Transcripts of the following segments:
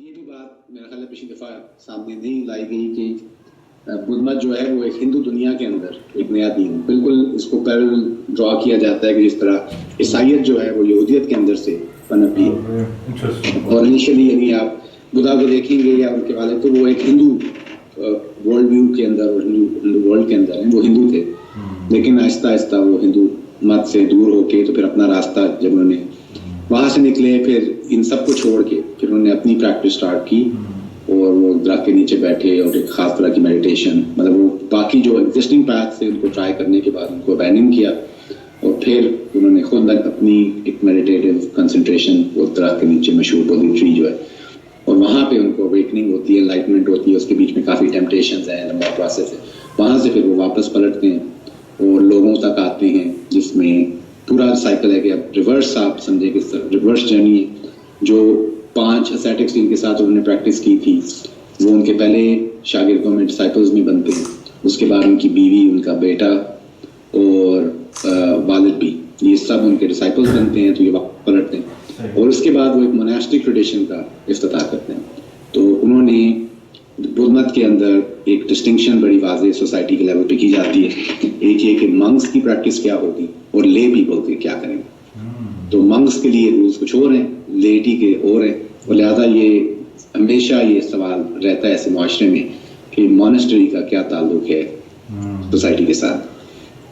یہ بھی بات میرا خیال ہے پچھلی دفعہ سامنے نہیں لائی گئی کہ بدھ مت جو ہے وہ ایک ہندو دنیا کے اندر ایک نیا دین، بالکل اس کو پیرل ڈرا کیا جاتا ہے کہ جس طرح عیسائیت جو ہے وہ یہودیت کے اندر سے پنپی ہے. اور انیشلی یعنی آپ بدھا کو دیکھیں گے یا ان کے والد تو وہ ایک ہندو ورلڈ ویو کے اندر اور ہندو ورلڈ کے اندر ہیں، وہ ہندو تھے، لیکن آہستہ آہستہ وہ ہندو مت سے دور ہو کے تو پھر اپنا راستہ جب انہوں نے وہاں سے نکلے، پھر ان سب کو چھوڑ کے پھر انہوں نے اپنی پریکٹس اسٹارٹ کی اور وہ درخت کے نیچے بیٹھے اور ایک خاص طرح کی میڈیٹیشن، مطلب وہ باقی جو ایگزسٹنگ پاتھ سے ان کو ٹرائی کرنے کے بعد ان کو ابینڈن کیا اور پھر انہوں نے خود اپنی ایک میڈیٹیٹیو کنسنٹریشن وہ درخت کے نیچے مشہور بودھی ٹری جو ہے، اور وہاں پہ ان کو اویکننگ ہوتی ہے، انلائٹمنٹ ہوتی ہے. اس کے بیچ میں کافی ٹیمپٹیشنز ہیں، لمبا پروسیس ہے. وہاں سے پھر وہ واپس پلٹتے ہیں اور لوگوں تک آتے ہیں، جس میں پورا سائیکل ہے کہ اب ریورس آپ سمجھیں کہ ریورس جرنی ہے. جو 5 اسیٹکس جن کے ساتھ انہوں نے پریکٹس کی تھی وہ ان کے پہلے شاگردوں میں ڈسائپلز میں بنتے ہیں، اس کے بعد ان کی بیوی، ان کا بیٹا اور والد بھی، یہ سب ان کے ڈسائپلز بنتے ہیں، تو یہ واپس پلٹتے ہیں اور اس کے بعد وہ ایک موناسٹک ٹریڈیشن کا افتتاح کرتے ہیں. تو انہوں نے بدھ مت کے اندر ایک ڈسٹنکشن بڑی واضح سوسائٹی کے لیول پہ کی جاتی ہے. ایک یہ کہ منگس کی پریکٹس کیا ہوگی اور لے پیپل کے کیا کریں گے. تو منگس کے لیے رولز کچھ اور ہیں، لیٹی کے اور ہیں، اور لہٰذا یہ ہمیشہ یہ سوال رہتا ہے ایسے معاشرے میں کہ مونسٹری کا کیا تعلق ہے سوسائٹی کے ساتھ.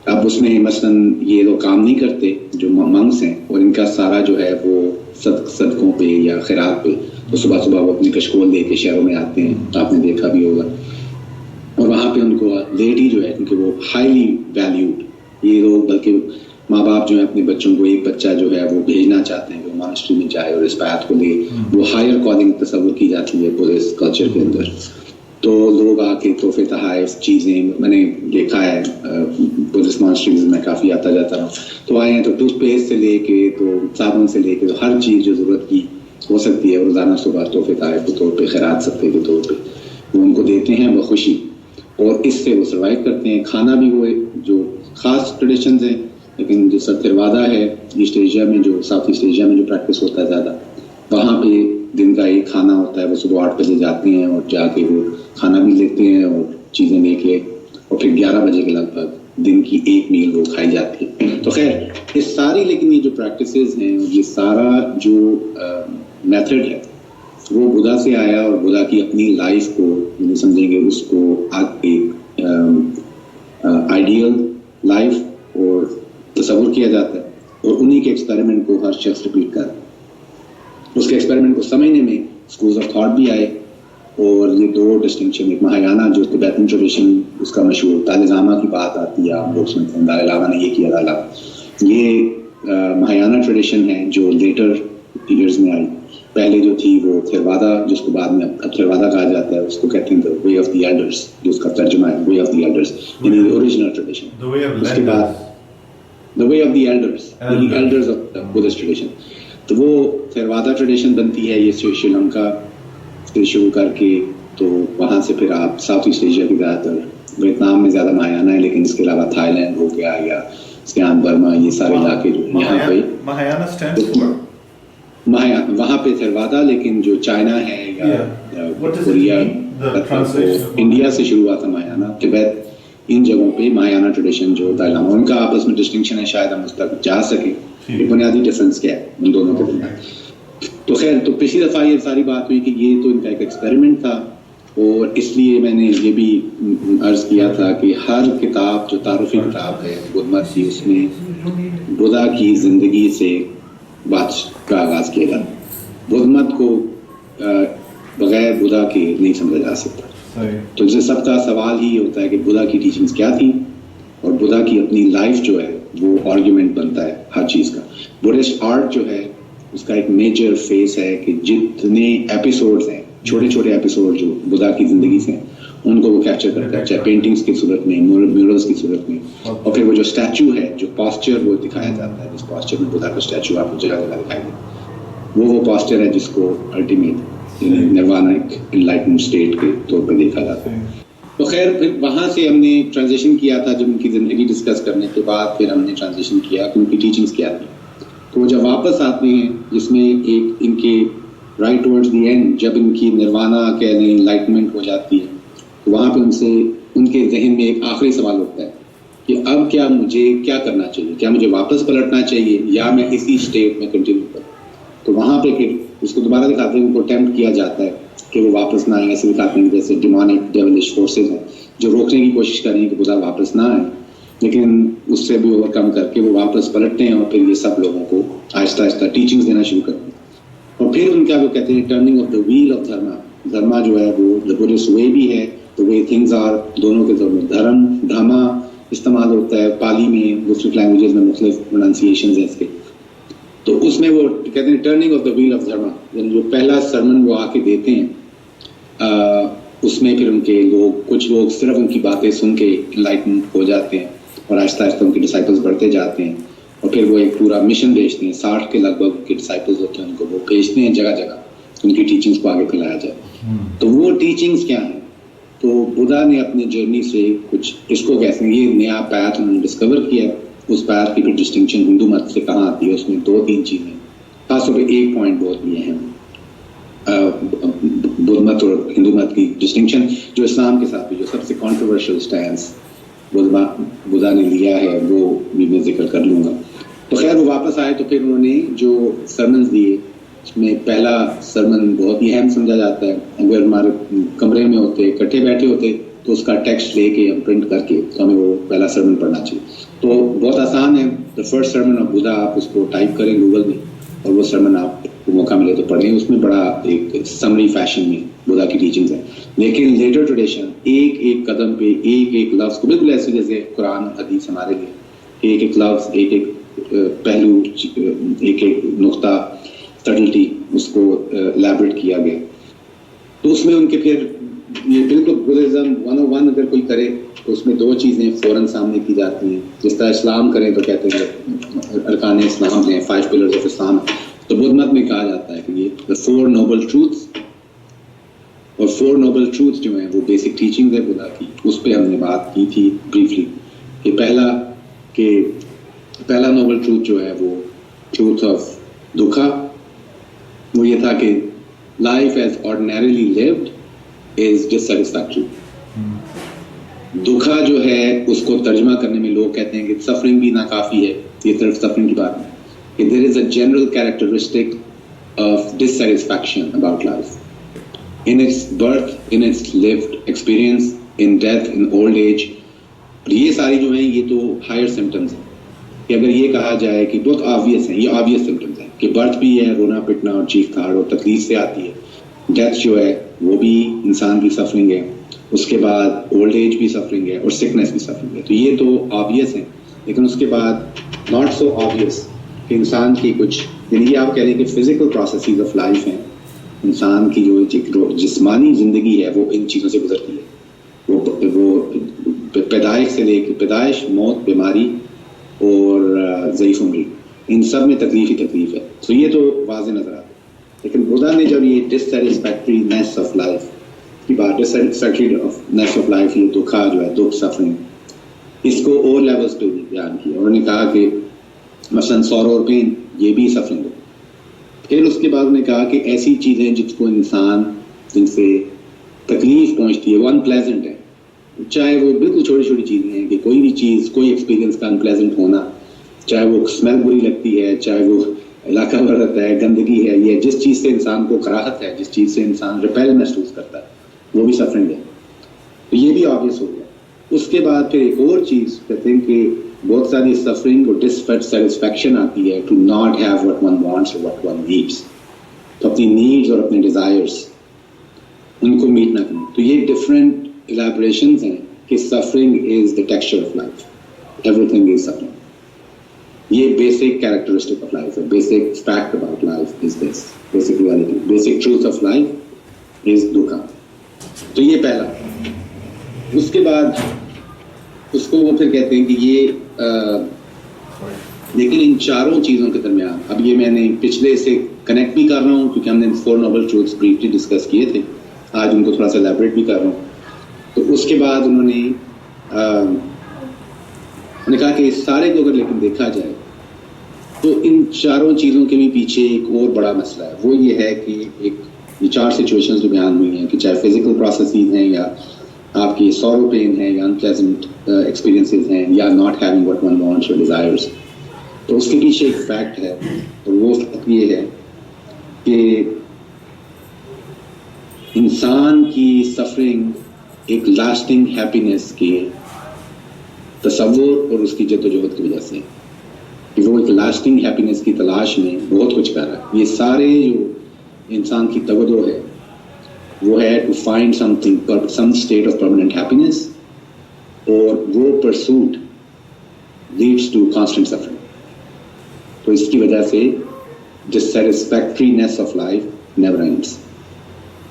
اب اس میں مثلاً یہ لوگ کام نہیں کرتے جو منگس ہیں، اور ان کا سارا جو ہے وہ صدقوں پہ یا خیرات پہ، تو صبح صبح وہ اپنی کشکول لے کے شہروں میں آتے ہیں، آپ نے دیکھا بھی ہوگا. اور وہاں پہ ان کو لیڈی جو ہے، کیونکہ وہ ہائیلی ویلیوڈ، یہ لوگ بلکہ ماں باپ جو ہیں اپنے بچوں کو ایک بچہ جو ہے وہ بھیجنا چاہتے ہیں کہ وہ مانسٹری میں جائے اور اس بات کو لے، وہ ہائر کالنگ تصور کی جاتی ہے پولیس کلچر کے اندر. تو لوگ آ کے تحفے تحائف چیزیں، میں نے دیکھا ہے پولیس مانسٹریز میں کافی آتا جاتا ہوں، تو آئے ہیں تو ٹوتھ پیسٹ سے لے کے تو صابن سے لے کے تو ہر چیز جو ضرورت کی ہو سکتی ہے روزانہ صبح تحفے تحائف کے طور پہ، خیرات صدقے کے طور پہ وہ ان کو دیتے ہیں بخوشی، اور اس سے وہ سروائیو کرتے ہیں. کھانا بھی وہ جو خاص ٹریڈیشنز ہیں، لیکن جو ستیروادہ ہے ایسٹ ایشیا میں، جو ساؤتھ ایسٹ ایشیا میں جو پریکٹس ہوتا ہے زیادہ، وہاں پہ دن کا ایک کھانا ہوتا ہے. وہ صبح 8 بجے جاتے ہیں اور جا کے وہ کھانا بھی لیتے ہیں اور چیزیں لے کے، اور پھر 11 بجے کے لگ بھگ دن کی ایک میل وہ کھائی جاتی ہے. تو خیر یہ ساری، لیکن یہ جو پریکٹسز ہیں، یہ سارا جو میتھڈ ہے وہ بدھا سے آیا، اور بدھا کی اپنی لائف کو سمجھیں گے اس کو ایک آئیڈیل لائف اور تصور کیا جاتا ہے، اور انہی کے ایکسپیریمنٹ کو ہر شخص ریپیٹ کرتا ہے. اس کے ایکسپیریمنٹ کو سمجھنے میں اسکولز آف تھاٹ بھی آئے، اور یہ 2 ڈسٹنکشن، ایک مہایانہ جو ٹبیٹن ٹریڈیشن، اس کا مشہور دالai لاما کی بات آتی ہے، آپ لوگ سنتے ہیں دالai لاما نے یہ کیا. دالai لاما یہ مہایانہ ٹریڈیشن ہے جو لیٹر پیریڈز میں آئی. پہلے جو تھی وہ تھیروادہ، جس کو بعد میں اب تھیروادہ کہا جاتا ہے، اس کو کہتے ہیں وے آف دی ایلڈرز، جو اس کا ترجمہ ہے وے آف دی ایلڈرز، یعنی اوریجنل ٹریڈیشن. اس کے بعد the way of the elders of the Buddhist tradition. تو وہ تھیروادہ ٹریڈیشن بنتی ہے، یہ شری لنکا سے شروع کر کے، تو وہاں سے پھر آپ ساؤتھ ایسٹ ایشیا کی زیادہ تر، ویتنام میں زیادہ مہایانہ ہے، لیکن اس کے علاوہ تھائی لینڈ ہو گیا یا سیام برما، یہ سارے علاقے جو یہاں پہ وہاں پہ تھیروادہ، لیکن جو چائنا ہے یا کوریا، انڈیا سے شروع ہوا تھا مہایانہ، تبت، ان جگہوں پہ مہایانہ ٹریڈیشن جو دالai لاما، ان کا آپس میں ڈسٹنکشن ہے، شاید ہم اس تک جا سکیں بنیادی ڈفرینس کیا ہے ان دونوں کے درمیان. تو خیر، تو پچھلی دفعہ یہ ساری بات ہوئی کہ یہ تو ان کا ایک ایکسپیریمنٹ تھا، اور اس لیے میں نے یہ بھی عرض کیا تھا کہ ہر کتاب جو تعارفی کتاب ہے بدھ مت کی، اس میں بدھا کی زندگی سے بات کا آغاز کیا جاتا. بدھ مت کو بغیر بدھا کے نہیں سمجھا جا سکتا. تو اس سے سب کا سوال ہی ہوتا ہے کہ بدھا کی ٹیچنگز کیا تھی، اور بدھا کی اپنی لائف جو ہے وہ آرگیومنٹ بنتا ہے ہر چیز کا. بدھسٹ آرٹ جو ہے اس کا ایک میجر فیس ہے کہ جتنے ایپیسوڈز ہیں، چھوٹے چھوٹے ایپیسوڈ جو بدھا کی زندگی سے ہیں، ان کو وہ کیپچر کرتا ہے، چاہے پینٹنگز کی صورت میں، میورلز کی صورت میں، اور پھر وہ جو اسٹیچو ہے، جو پاسچر وہ دکھایا جاتا ہے، جس پاسچر میں بدھا کا اسٹیچو آپ کو جگہ جگہ دکھائی دے، وہ پاسچر ہے جس کو الٹیمیٹ نروانک انلائٹنڈ اسٹیٹ کے طور پہ دیکھا جاتا ہے. تو خیر پھر وہاں سے ہم نے ٹرانزیشن کیا تھا، جب ان کی زندگی ڈسکس کرنے کے بعد پھر ہم نے ٹرانزیشن کیا کہ ان کی ٹیچنگز کیا تھی. تو جب واپس آتے ہیں، جس میں ایک ان کے right towards the end جب ان کی نروانہ کے انلائٹمنٹ ہو جاتی ہے تو وہاں پہ ان کے ذہن میں ایک آخری سوال ہوتا ہے کہ اب کیا مجھے کیا کرنا چاہیے, کیا مجھے واپس پلٹنا چاہیے یا میں اسی اسٹیٹ میں کنٹینیو کروں. تو وہاں پہ پھر اس کو دوبارہ دکھاتے ہیں, ان کو اٹیمپٹ کیا جاتا ہے کہ وہ واپس نہ آئیں. ایسے دکھاتے ہیں جیسے ڈیمونک ڈیولش فورسز ہیں جو روکنے کی کوشش کر رہی ہیں کہ خدا واپس نہ آئیں, لیکن اس سے بھی اوور کم کر کے وہ واپس پلٹتے ہیں اور پھر یہ سب لوگوں کو آہستہ آہستہ ٹیچنگز دینا شروع کرتے ہیں. اور پھر ان کا وہ کہتے ہیں turning off the wheel of dharma. Dharma جو ہے وہ دا بدھسٹ وے بھی ہے, دا وے تھنگز آر, دونوں کے دور میں دھرم دھما استعمال ہوتا ہے پالی میں, ڈفرنٹ لینگویجز میں مختلف پروننسیشنز ہیں اس کے. تو اس میں وہ کہتے ہیں turning off the wheel of dharma, یعنی جو پہلا سرمن وہ آ کے دیتے ہیں اس میں پھر ان کے لوگ, کچھ لوگ صرف ان کی باتیں سن کے انلائٹن ہو جاتے ہیں اور آہستہ آہستہ ان کے ڈسائپلز بڑھتے جاتے ہیں. اور پھر وہ ایک پورا مشن بھیجتے ہیں, 60 کے لگ بھگ ان کے ڈسائپلز ہوتے ہیں, ان کو وہ بھیجتے ہیں جگہ جگہ ان کی ٹیچنگس کو آگے پھیلایا جائے. تو وہ ٹیچنگس کیا ہیں؟ تو بدھا نے اپنی جرنی سے کچھ اس کو کہتے ہیں یہ نیا پیتھ انہوں نے ڈسکور کیا. اس پیتھ کی پھر ڈسٹنکشن ہندو مت سے کہاں آتی ہے, اس میں 2-3 چیزیں, خاص طور پہ ایک پوائنٹ بہت یہ اہم, بدھ مت اور ہندو مت کی ڈسٹنکشن جو اسلام کے ساتھ بھی جو سب سے کانٹروورشل سٹینس بدھا نے لیا ہے وہ بھی میں ذکر کر لوں گا. تو خیر وہ واپس آئے تو پھر انہوں نے جو سرمنز دیے اس میں پہلا سرمن بہت ہی اہم سمجھا جاتا ہے. اگر ہمارے کمرے میں ہوتے اکٹھے بیٹھے ہوتے تو اس کا ٹیکسٹ لے کے ہم پرنٹ کر کے تو ہمیں وہ پہلا سرمن پڑھنا چاہیے. تو بہت آسان ہے, the first sermon of Buddha, آپ اس کو ٹائپ کریں گوگل میں اور وہ سرمن آپ کو موقع ملے تو پڑھیں. اس میں بڑا ایک سمری فیشن میں بدھا کی ٹیچنگز ہیں, لیکن لیٹر ٹریڈیشن ایک ایک قدم پہ ایک ایک لفظ کو بالکل ایسے جیسے قرآن حدیث ہمارے لیے ایک ایک لفظ, ایک ایک پہلو, ایک ایک نقطہ سٹلٹی اس کو الیبریٹ کیا گیا. تو اس میں ان کے پھر یہ بالکل بدھزم 101 اگر کوئی کرے تو اس میں 2 چیزیں فوراً سامنے کی جاتی ہیں. جس طرح اسلام کریں تو کہتے ہیں ارکان اسلام ہیں, 5 پلرز آف اسلام. تو بدھ مت میں کہا جاتا ہے کہ یہ 4 نوبل ٹروتھس, اور 4 نوبل ٹروتھ جو ہیں وہ بیسک ٹیچنگ ہے بدھا کی. اس پہ ہم نے بات کی تھی بریفلی کہ پہلا نوبل ٹروتھ جو ہے وہ ٹروتھ آف دکھا, وہ یہ تھا کہ لائف ایز آرڈینریلی لیوڈ از ڈسسیٹسفیکٹری. دکھا جو ہے اس کو ترجمہ کرنے میں لوگ کہتے ہیں کہ سفرنگ بھی ناکافی ہے, یہ صرف سفرنگ کی بات نہیں, کہ there is a general characteristic of dissatisfaction about life in its birth, in its lived experience, in death, in old age. یہ ساری جو ہیں یہ تو ہائر سمٹمز ہیں کہ اگر یہ کہا جائے کہ بہت آبویس ہیں, یہ آبویس سمٹمز ہیں کہ برتھ بھی ہے, رونا پٹنا اور چیخ کھاڑ اور تکلیف سے آتی ہے, ڈیتھ جو ہے وہ بھی انسان کی سفرنگ ہے, اس کے بعد اولڈ ایج بھی سفرنگ ہے اور سکنس بھی سفرنگ ہے. تو یہ تو آبویس ہیں, لیکن اس کے بعد ناٹ سو آبویس کہ انسان کی کچھ, یعنی یہ آپ کہہ رہے ہیں کہ فزیکل پروسیسز آف لائف ہیں, انسان کی جو جسمانی زندگی ہے وہ ان چیزوں سے گزرتی ہے. وہ پیدائش سے لے کے پیدائش, موت, بیماری اور ضعیف عمری, ان سب میں تکلیف ہی تکلیف ہے. تو یہ تو واضح نظر آتا ہے. لیکن بدھا نے جب یہ ڈسسیٹسفیکٹرینیس آف لائف کی بات, ڈسسیٹسفیکٹرینیس آف لائف, یہ دکھا جو ہے, دکھ سفرنگ, اس کو اور لیولز پہ بھی بیان کیا. انہوں نے کہا کہ مثلاً سورو اور پین یہ بھی سفرنگ ہے. پھر اس کے بعد نے کہا کہ ایسی چیزیں جس کو انسان, جن سے تکلیف پہنچتی ہے, وہ انپلیزنٹ ہے, چاہے وہ بالکل چھوٹی چھوٹی چیزیں ہیں کہ کوئی بھی چیز, کوئی ایکسپیرینس کا انپلیزنٹ ہونا, چاہے وہ اسمیل بری لگتی ہے, چاہے وہ علاقہ برت ہے, گندگی ہے, یا جس چیز سے انسان کو کراہت ہے, جس چیز سے انسان ریپیل محسوس کرتا ہے, وہ بھی سفرنگ ہے. تو یہ بھی آبویس ہو گیا. اس کے بعد پھر ایک اور چیز کہتے ہیں کہ بہت ساری سفرنگ اور ڈسسیٹسفیکشن آتی ہے to not have what one wants اور وٹ ون نیڈس, تو اپنی نیڈس اور اپنے ڈیزائرس ان کو میٹ نہ کرنا. تو یہ ڈفرینٹ ایلیبریشنز ہیں کہ suffering is the texture of life, every thing is suffering. یہ بیسک کیریکٹرسٹک آف لائف ہے, basic fact about life is this, basic reality, basic truth of life is دکھا. تو یہ پہلا. اس کے بعد اس کو وہ پھر کہتے ہیں کہ یہ لیکن ان چاروں چیزوں کے درمیان, اب یہ میں نے پچھلے سے کنیکٹ بھی کر رہا ہوں کیونکہ ہم نے 4 نوبل ٹروتھس بریفلی ڈسکس کیے تھے, آج ان کو تھوڑا سا الیبریٹ بھی کر رہا ہوں. تو اس کے بعد انہوں نے کہا کہ اس سارے کو اگر لیکن دیکھا جائے تو تو ان چاروں چیزوں کے بھی پیچھے ایک اور بڑا مسئلہ ہے، وہ یہ ہے کہ یہ 4 سچویشنز جو بیان ہوئی ہیں کہ چاہے فزیکل پروسیسز ہیں یا آپ کی سورو پین ہے یا انپلیزنٹ ایکسپیرینسز ہیں یا not having what one wants اور ڈیزائرز، تو اس کے پیچھے ایک فیکٹ ہے، اور وہ فیکٹ یہ ہے کہ انسان کی سفرنگ ایک لاسٹنگ ہیپینس کے تصور اور اس کی جدوجہد کی وجہ سے، کہ وہ ایک لاسٹنگ ہیپینس کی تلاش میں بہت کچھ کر رہا ہے. یہ سارے جو انسان کی توجہ ہے وہ ہے to find some state of permanent happiness, اور وہ pursuit leads to constant suffering. تو اس کی وجہ سے dissatisfactoriness of life never ends,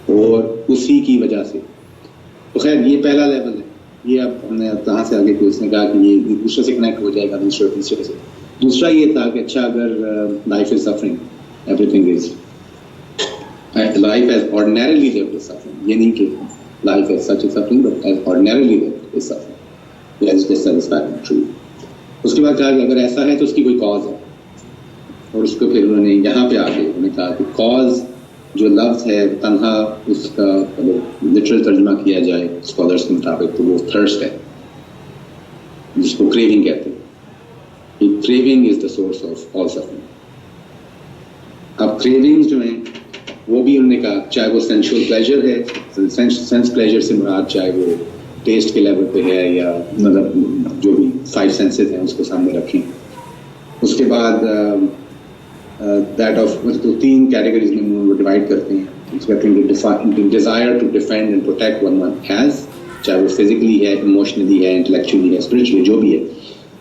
اور اسی کی وجہ سے تو خیر یہ پہلا لیول ہے. یہ اب ہم نے کہاں سے آگے کوئی اس نے کہا کہ یہ دوسرے سے کنیکٹ ہو جائے گا تیسرے سے. دوسرا یہ تھا کہ اچھا اگر life is suffering, everything is life as ordinarily lived is suffering, یہ نہیں کہ life as such is suffering but as ordinarily lived is suffering, is dissatisfactory true. اس کے بعد کہا کہ اگر ایسا ہے تو اس کی کوئی کاز ہے، اور اس کو پھر انہوں نے یہاں پہ آ کے انہوں نے کہا کہ کاز جو لفظ ہے تنہا اس کا لٹرل ترجمہ کیا جائے اسکالرس کے مطابق تو وہ تھرسٹ ہے، جس کو کریونگ کہتے ہیں. Craving is the source of all suffering. اب کریونگز جو ہیں وہ بھی انہوں نے کہا چاہے وہ سینشول پلیجر ہے، سینس پلیجر سے مراد چاہے وہ ٹیسٹ کے لیول پہ ہے یا مطلب جو بھی 5 سینسز ہیں اس کو سامنے رکھیں. اس کے بعد دیٹ آف 3 کیٹیگریز میں وہ ڈیوائڈ کرتے ہیں. Desire to defend and protect one has, چاہے وہ فزیکلی ہے، ایموشنلی ہے، انٹلیکچولی ہے، اسپرچولی جو بھی ہے،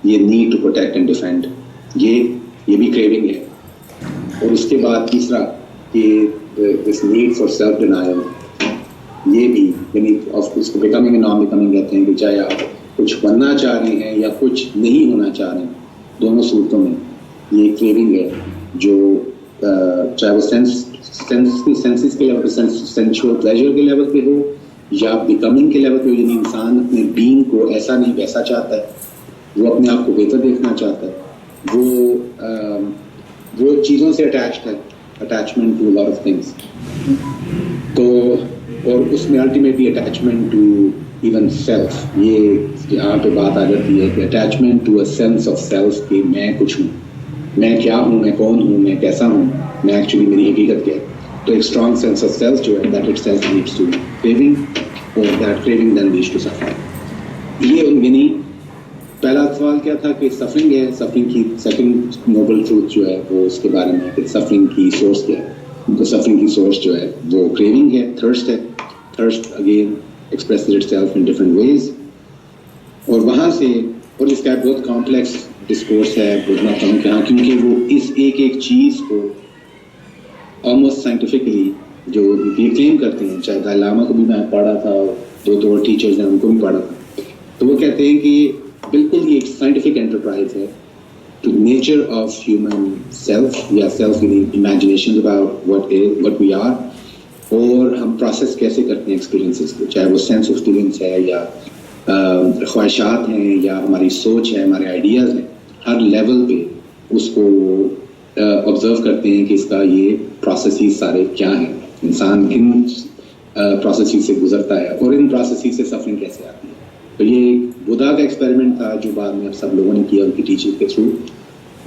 یہ need to protect and defend, یہ بھی کریونگ ہے. اور اس کے بعد تیسرا کہ this need for self denial, یہ بھی یعنی اس کو بیکمنگ اینڈ نان بیکمنگ کہتے ہیں کہ چاہے آپ کچھ بننا چاہ رہے ہیں یا کچھ نہیں ہونا چاہ رہے ہیں، دونوں صورتوں میں یہ کریونگ ہے جو چاہے وہ سینسز کے لیول پہ، سینشول پلیجر کے لیول پہ ہو یا بیکمنگ کے لیول پہ، یعنی انسان اپنے بینگ کو ایسا نہیں ویسا چاہتا ہے، وہ اپنے آپ کو بہتر دیکھنا چاہتا ہے، وہ چیزوں سے اٹیچڈ ہے، attachment to lot of things. تو اور اس میں ultimately attachment to even self, یہ یہاں پہ بات آ جاتی ہے کہ attachment to a sense of self کہ میں کچھ ہوں، میں کیا ہوں، میں کون ہوں، میں کیسا ہوں، میں ایکچولی میری حقیقت کیا ہے. تو ایک اسٹرانگ سینس آف سیلف جو ہے that it self leads to craving, اور that craving then leads to suffering. یہ یعنی پہلا سوال کیا تھا کہ سفرنگ ہے، سفرنگ کی سیکنڈ نوبل ٹروتھ جو ہے وہ اس کے بارے میں کہ سفرنگ کی سورس کیا ہے. تو سفرنگ کی سورس جو ہے وہ کریونگ ہے، تھرسٹ ہے. Thirst again expresses itself in different ways. اور وہاں سے اور اس کا بہت کمپلیکس ڈسکورس ہے بولنا چاہوں کہ ہاں، کیونکہ وہ اس ایک چیز کو آلموسٹ سائنٹیفکلی جو یہ کلیم کرتے ہیں، چاہے دلائی لاما کو بھی میں پڑھا تھا، 2 ٹیچرز ہیں ان کو بھی پڑھا تھا، تو وہ کہتے ہیں کہ بالکل یہ ایک سائنٹیفک انٹرپرائز ہے to nature of human self یا self imagination about what we are, اور ہم پروسیس کیسے کرتے ہیں ایکسپیرینسز کو، چاہے وہ سینس آف فیلنگس ہے یا خواہشات ہیں یا ہماری سوچ ہے، ہمارے آئیڈیاز ہیں، ہر لیول پہ اس کو آبزرو کرتے ہیں کہ اس کا یہ پروسیسز سارے کیا ہیں، انسان کن پروسیسز سے گزرتا ہے اور ان پروسیسز سے سفرنگ کیسے آتی ہے. تو یہ بدھا کا ایکسپیریمنٹ تھا جو بعد میں اب سب لوگوں نے کیا ان کی ٹیچنگ کے تھرو،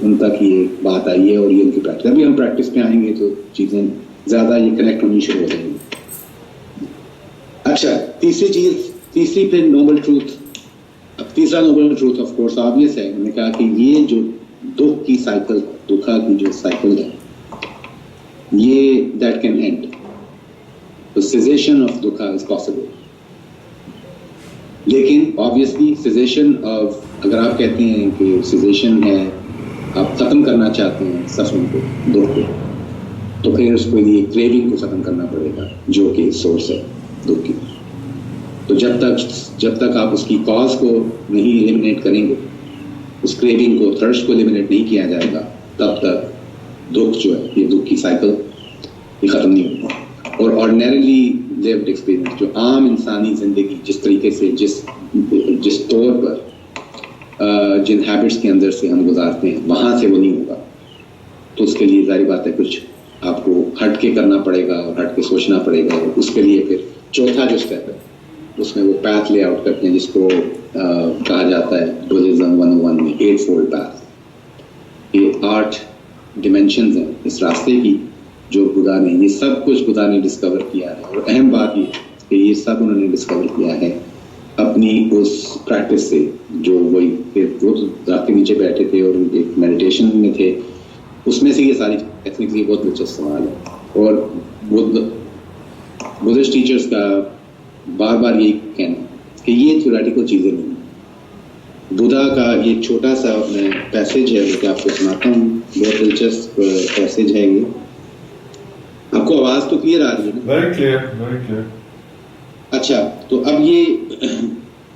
ان تک یہ بات آئی ہے اور یہ ان کی پریکٹس. ابھی ہم پریکٹس پہ آئیں گے تو چیزیں زیادہ یہ کنیکٹ ہونی شروع ہو جائیں گی. اچھا، تیسری پھر نوبل ٹروتھ. اب تیسرا Nobel truth of course obvious ہے، میں نے کہا کہ یہ جو دکھ کی سائیکل، دکھا کی جو سائیکل ہے، یہ that can and. The cessation of دکھا is possible. لیکن obviously cessation of، اگر آپ کہتے ہیں کہ cessation ہے، آپ ختم کرنا چاہتے ہیں سفرنگ کو، دکھ کو، تو پھر اس کو لیے کریونگ کو ختم کرنا پڑے گا جو کہ سورس ہے دکھ کی. تو جب تک آپ اس کی کاز کو نہیں ایلیمنیٹ کریں گے، اس کریونگ کو، تھرسٹ کو ایلیمنیٹ نہیں کیا جائے گا، تب تک دکھ جو ہے، یہ دکھ کی سائیکل یہ ختم نہیں ہوگا. اور آرڈینریلی لیوڈ ایکسپیرینس، جو عام انسانی زندگی جس طریقے سے جس طور پر جن ہیبٹس کے اندر سے ہم گزارتے ہیں، وہاں سے وہ نہیں ہوگا. تو اس کے لیے ظاہر بات ہے کچھ آپ کو ہٹ کے کرنا پڑے گا اور ہٹ کے سوچنا پڑے گا. اس کے لیے پھر چوتھا جو اسٹیپ ہے اس میں وہ پیتھ لے آؤٹ کرتے ہیں جس کو کہا جاتا ہے بدھزم 101 میں 8 فولڈ پیتھ. یہ 8 ڈیمینشنز ہیں اس راستے کی جو خدا نے, یہ سب کچھ خدا نے ڈسکور کیا ہے. اور اہم بات یہ کہ یہ سب انہوں نے ڈسکور کیا ہے اپنی اس پریکٹس سے جو وہی وہ درخت کے نیچے بیٹھے تھے اور ایک میڈیٹیشن میں تھے. اس میں سے یہ ساری ٹیکنیکلی بہت دلچسپ سوال ہے. اور بدھسٹ ٹیچرز کا بار بار یہی کہنا کہ یہ تھیوریٹیکل چیزیں نہیں. بدھا کا یہ چھوٹا سا میں پیسیج ہے جو کہ آپ کو سناتا ہوں, بہت دلچسپ پیسیج ہے یہ. آپ کو آواز تو کلیئر آ رہی ہے نا؟ Very clear, very clear. اچھا, تو اب یہ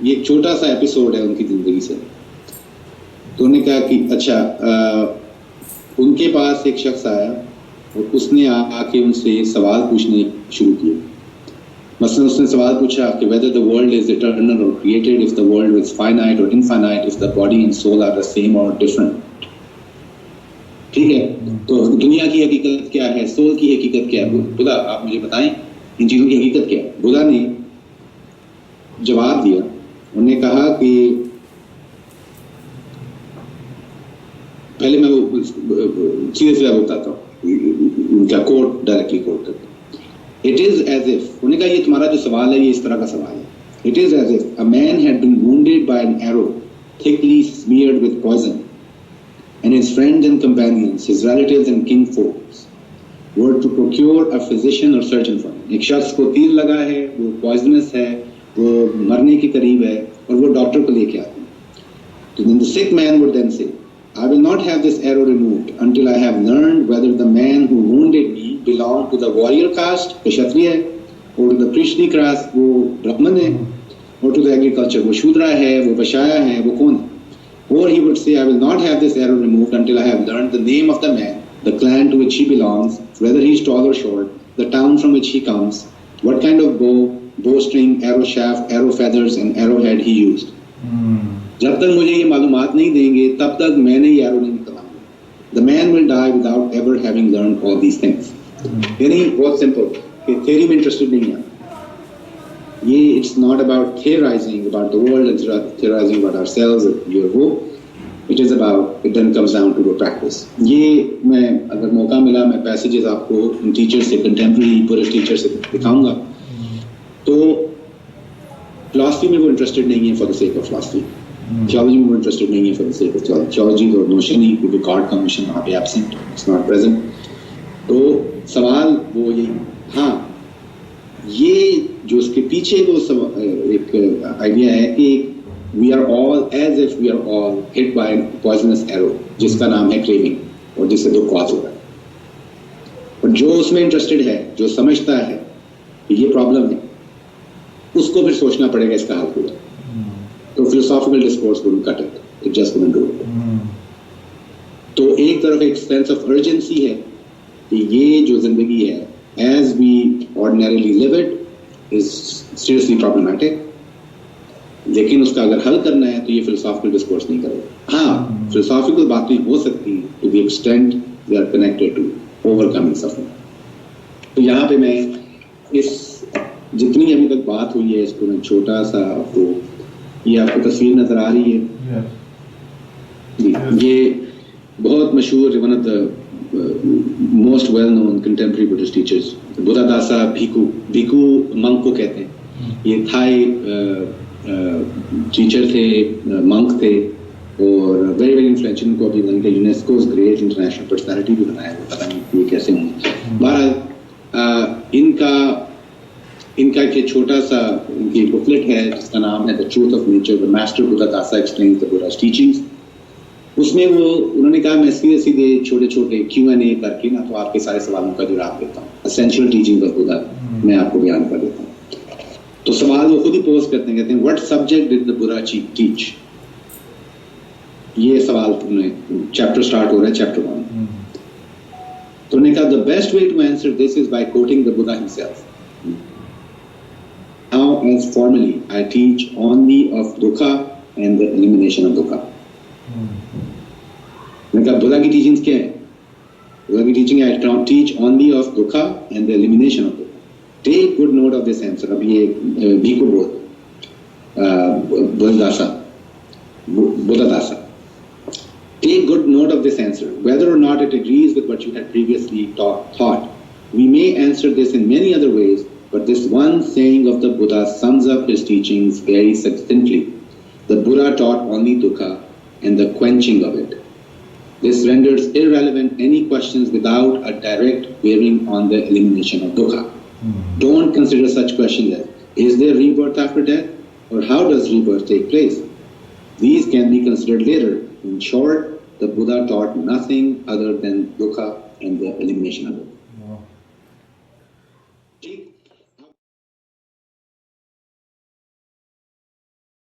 ایک چھوٹا سا ایپیسوڈ ہے ان کی زندگی سے. تو انہوں نے کہا کہ اچھا ان کے پاس ایک شخص آیا اور اس نے آ کے ان سے سوال پوچھنے شروع کیے. مثلا اس نے سوال پوچھا کہ whether the world is eternal or created, if the world is finite or infinite, if the body and soul are the same or different. ٹھیک ہے, تو دنیا کی حقیقت کیا ہے, سول کی حقیقت کیا ہے, خدا آپ مجھے بتائیں ان چیزوں کی حقیقت کیا ہے. خدا نے جواب دیا, انہوں نے کہا کہ پہلے میں وہ سیدھے سیدھا بتاتا ہوں ان کا کوٹ ڈائریکٹلی کوٹ کرتا ہوں. It is as if, انہوں نے کہا یہ تمہارا جو سوال ہے یہ اس طرح کا سوال ہے. It is as if a man had been wounded by an arrow thickly smeared with poison, and his friends and companions, his relatives and kinfolks were to procure a physician or surgeon for him. ایک شخص کو تیر لگا ہے, وہ poisons ہے, وہ مرنے کے قریب ہے اور وہ ڈاکٹر کو لے کے آتے ہیں. تو then the sick man would then say, I will not have this arrow removed until I have learned whether the man who wounded me belonged to the warrior caste, the Kshatriya hai, or to the priestly caste, wo Brahman hai, or to the agriculture, wo Shudra hai, wo Vashaya hai, wo kaun hai. Or he would say, I will not have this arrow removed until I have learned the name of the man, the clan to which he belongs, whether he is tall or short, the town from which he comes, what kind of bow, bowstring, arrow shaft, arrow feathers and arrowhead he used. جب تک مجھے یہ معلومات نہیں دیں گے تب تک میں نے یہ ایرو نہیں نکلاؤں گا. The man will die without ever having learned all these things. یعنی بہت سمپل کہ تھیوری میں انٹرسٹڈ نہیں ہے یہ. It's not about theorizing about the world and theorizing about ourselves or your hope. It is about, it then comes down to a practice. یہ میں اگر موقع ملا میں پیسیجز آپ کو ان ٹیچر سے, کنٹمپریری بدھسٹ ٹیچر سے دکھاؤں گا. تو فلاسفی میں وہ انٹرسٹڈ نہیں ہے for the sake of philosophy, theology میں وہ انٹرسٹڈ نہیں ہے for the sake of theology. تو نوشن ہی کیونکہ گاڈ کا نوشن وہاں پہ ایبسنٹ, اٹس ناٹ پریزنٹ. تو سوال وہ یہ, ہاں یہ جو اس کے پیچھے وہ ایک آئیڈیا ہے کہ we are all as if we are all hit by poisons arrow جس کا نام ہے کریونگ, اور جس سے دکھ بات ہو رہا ہے. اور جو اس میں انٹرسٹڈ ہے, جو سمجھتا ہے کہ یہ پرابلم ہے, اس کو پھر سوچنا پڑے گا اس کا حل ہوگا. تو philosophical discourse wouldn't cut it, it just wouldn't do it. تو ایک طرف ایک سینس آف ارجنسی ہے کہ یہ جو زندگی ہے as we ordinarily live it is seriously problematic, لیکن اس کا اگر حل کرنا ہے تو یہ فلسافیکل ڈسکورس نہیں کرے گا. ہاں فلسافیکل باتیں ہو سکتی ہیں to the extent they are connected to overcoming suffering. تو یہاں پہ میں اس جتنی ابھی تک بات ہوئی ہے اس کو میں چھوٹا سا آپ کو, یہ آپ کو تصویر نظر آ رہی ہے جی, یہ بہت مشہور one of the most well known contemporary Buddhist teachers Buddhadasa Bhikkhu monk کو کہتے ہیں. یہ تھائی ٹیچر تھے, منک تھے, اور ویری ویری انفلوئنشل. ان کو ابھی ان کے یونیسکوز گریٹ انٹرنیشنل پرسنالٹی بھی بنایا ہے, پتہ نہیں یہ کیسے ہوں. بہرحال ان کا ایک چھوٹا سا ان کی بکلٹ ہے جس کا نام ہے the truth of nature, the master Buddhadasa explains the Buddha's teachings. اس میں وہ انہوں نے کہا میں سیدھے سیدھے چھوٹے چھوٹے Q&A کر کے نا تو آپ کے سارے سوالوں کا جواب دیتا ہوں. اسینشیل ٹیچنگ آف بدھا میں آپ کو بیان کر دیتا ہوں. تو سوال وہ خود ہی پوز کرتے ہیں, کہتے ہیں what subject did the Buddha teach. یہ سوال چیپٹر اسٹارٹ ہو رہا ہے, چیپٹر 1. تو انہوں نے کہا the best way to answer this is by quoting the Buddha himself. Now as formally I teach only of dukkha and the elimination of dukkha. میں نے کہا بدھا کی ٹیچنگز کیا ہے, We will be teaching, I teach only of dukha and the elimination of dukha. Take good note of this answer. Ab ye bhiku Buddhadasa. Take good note of this answer. Whether or not it agrees with what you had previously thought, we may answer this in many other ways, but this one saying of the Buddha sums up his teachings very succinctly. The Buddha taught only dukkha and the quenching of it. This renders irrelevant any questions without a direct bearing on the elimination of dukkha. Don't consider such questions as, is there rebirth after death? Or how does rebirth take place? These can be considered later. In short, the Buddha taught nothing other than dukkha and the elimination of it.